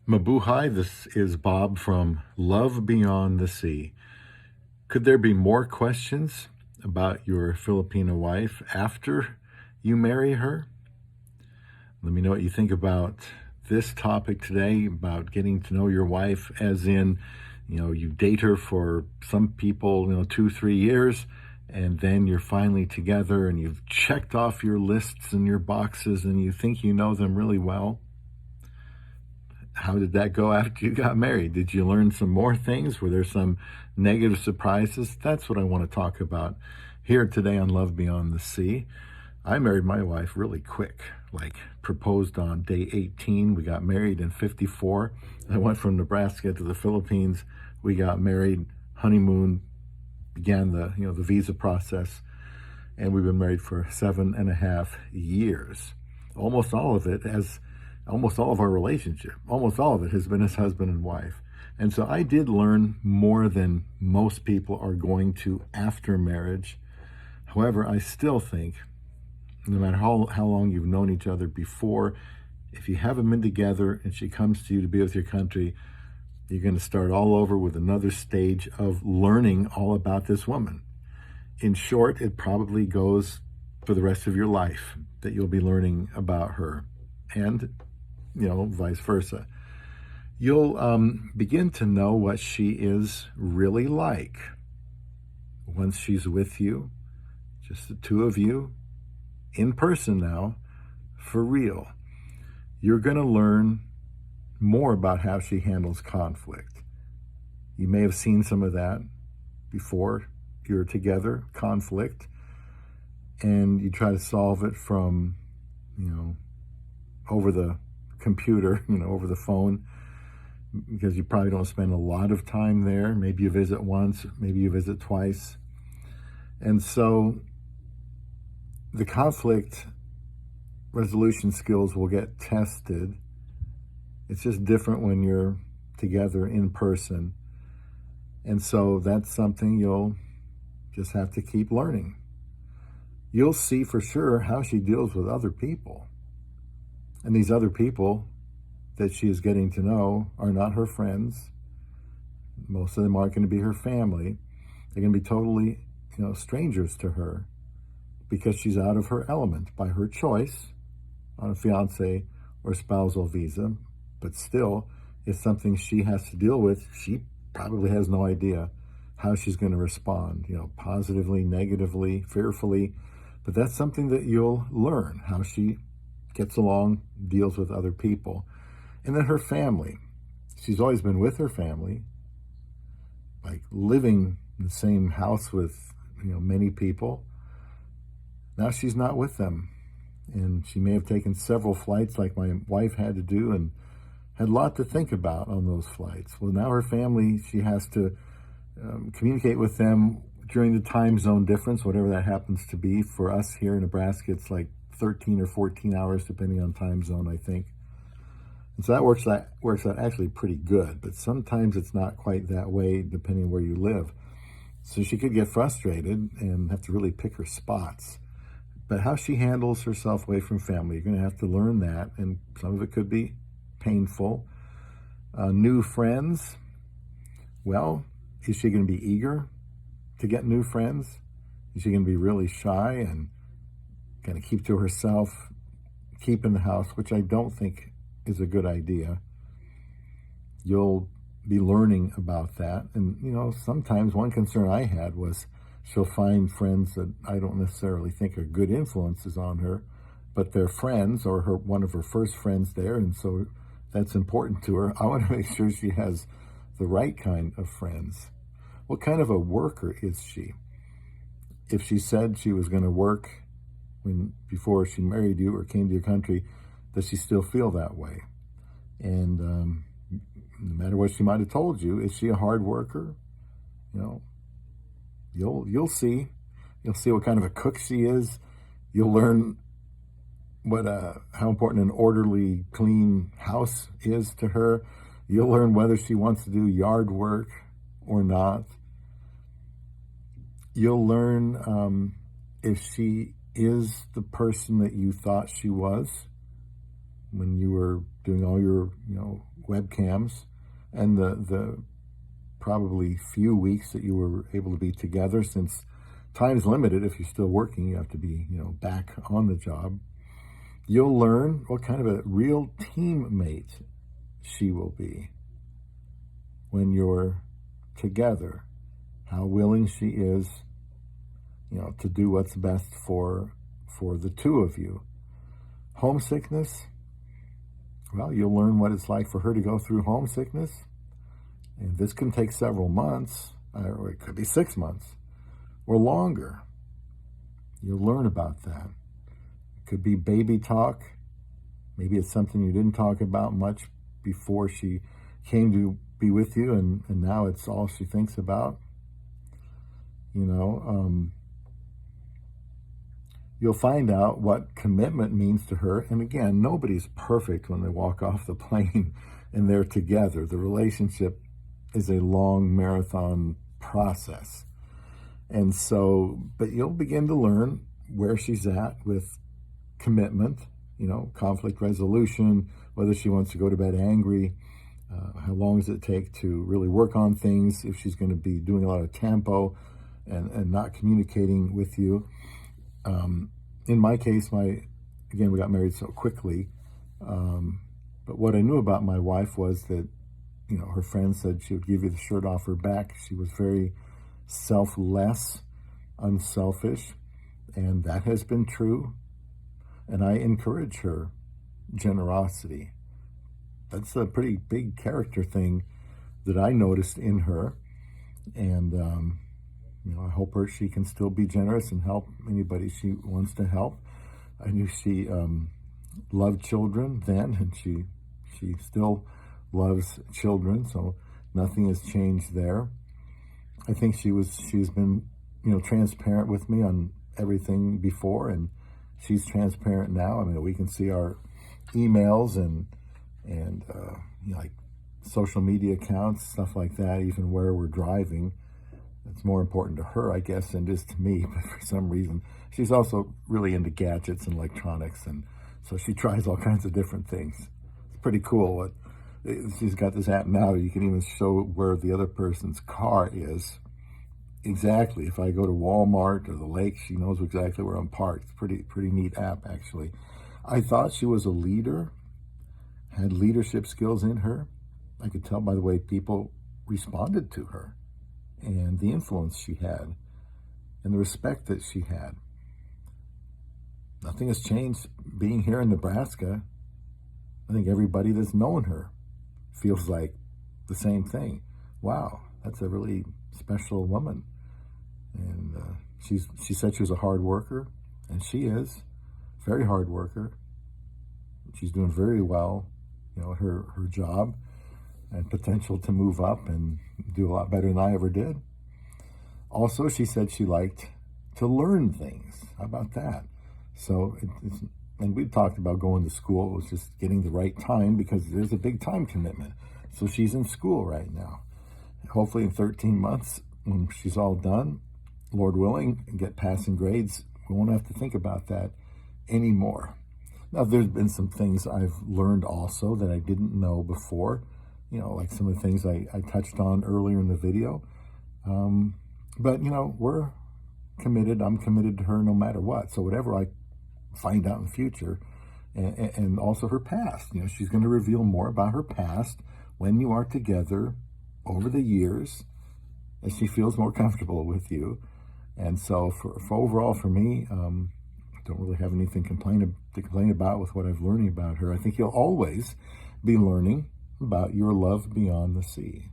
Mabuhay, this is Bob from Love Beyond the Sea. Could there be more questions about your Filipina wife after you marry her? Let me know what you think about this topic today, about getting to know your wife, as in, you date her for some people, 2, 3 years, and then you're finally together and you've checked off your lists and your boxes and you think you know them really well. How did that go after you got married? Did you learn some more things? Were there some negative surprises? That's what I want to talk about here today on Love Beyond the Sea. I married my wife really quick, like proposed on day 18. We got married in 54. I went from Nebraska to the Philippines. We got married, honeymoon, began the visa process, and we've been married for 7.5 years. Almost all of our relationship, almost all of it has been as husband and wife. And so I did learn more than most people are going to after marriage. However, I still think, no matter how long you've known each other before, if you haven't been together and she comes to you to be with your country, you're going to start all over with another stage of learning all about this woman. In short, it probably goes for the rest of your life that you'll be learning about her. And vice versa. You'll begin to know what she is really like once she's with you, just the two of you, in person now, for real. You're going to learn more about how she handles conflict. You may have seen some of that before you're together, conflict, and you try to solve it from, over the computer, over the phone, because you probably don't spend a lot of time there. Maybe you visit once, maybe you visit twice. And so the conflict resolution skills will get tested. It's just different when you're together in person. And so that's something you'll just have to keep learning. You'll see for sure how she deals with other people. And these other people that she is getting to know are not her friends. Most of them aren't going to be her family. They're going to be totally, strangers to her, because she's out of her element by her choice on a fiance or spousal visa. But still, it's something she has to deal with. She probably has no idea how she's going to respond, positively, negatively, fearfully. But that's something that you'll learn, how she gets along, deals with other people. And then her family. She's always been with her family, like living in the same house with, many people. Now she's not with them. And she may have taken several flights like my wife had to do, and had a lot to think about on those flights. Well, now her family, she has to communicate with them during the time zone difference, whatever that happens to be. For us here in Nebraska, it's like 13 or 14 hours, depending on time zone, I think. And so that works out actually pretty good, but sometimes it's not quite that way, depending on where you live. So she could get frustrated and have to really pick her spots. But how she handles herself away from family, you're going to have to learn that, and some of it could be painful. New friends, well, is she going to be eager to get new friends? Is she going to be really shy and kind of keep to herself, keep in the house, which I don't think is a good idea? You'll be learning about that. And, sometimes one concern I had was she'll find friends that I don't necessarily think are good influences on her, but they're friends, or one of her first friends there, and so that's important to her. I want to make sure she has the right kind of friends. What kind of a worker is she? If she said she was going to work before she married you or came to your country, does she still feel that way? And no matter what she might have told you, is she a hard worker? You'll see. You'll see what kind of a cook she is. You'll learn how important an orderly, clean house is to her. You'll learn whether she wants to do yard work or not. You'll learn if she is the person that you thought she was when you were doing all your, webcams, and the probably few weeks that you were able to be together, since time's limited. If you're still working, you have to be, back on the job. You'll learn what kind of a real teammate she will be when you're together, how willing she is, to do what's best for the two of you. Homesickness, well, you'll learn what it's like for her to go through homesickness. And this can take several months, or it could be 6 months or longer. You'll learn about that. It could be baby talk. Maybe it's something you didn't talk about much before she came to be with you, and now it's all she thinks about. You'll find out what commitment means to her. And again, nobody's perfect when they walk off the plane and they're together. The relationship is a long marathon process. And so, but you'll begin to learn where she's at with commitment, conflict resolution, whether she wants to go to bed angry, how long does it take to really work on things, if she's going to be doing a lot of tempo and not communicating with you. In my case, again, we got married so quickly, but what I knew about my wife was that, her friends said she would give you the shirt off her back. She was very selfless, unselfish, and that has been true. And I encourage her generosity. That's a pretty big character thing that I noticed in her. And, I hope she can still be generous and help anybody she wants to help. I knew she loved children then, and she still loves children, so nothing has changed there. I think she's been, transparent with me on everything before, and she's transparent now. I mean, we can see our emails and like social media accounts, stuff like that, even where we're driving. It's more important to her, I guess, than it is to me, but for some reason, she's also really into gadgets and electronics, and so she tries all kinds of different things. It's pretty cool. She's got this app now, you can even show where the other person's car is. Exactly. If I go to Walmart or the lake, she knows exactly where I'm parked. It's pretty neat app, actually. I thought she was a leader, had leadership skills in her. I could tell by the way people responded to her, and the influence she had, and the respect that she had. Nothing has changed being here in Nebraska. I think everybody that's known her feels like the same thing. Wow, that's a really special woman. And she said she was a hard worker, and she is. Very hard worker. She's doing very well, at her job, and potential to move up and do a lot better than I ever did. Also, she said she liked to learn things. How about that? So, and we talked about going to school. It was just getting the right time, because there's a big time commitment. So she's in school right now. Hopefully in 13 months, when she's all done, Lord willing, and get passing grades, we won't have to think about that anymore. Now, there's been some things I've learned also that I didn't know before, like some of the things I touched on earlier in the video. But, we're committed. I'm committed to her no matter what. So whatever I find out in the future, and also her past, she's going to reveal more about her past when you are together over the years, as she feels more comfortable with you. And so for overall, for me, I don't really have anything to complain about with what I've learned about her. I think you'll always be learning about your love beyond the sea.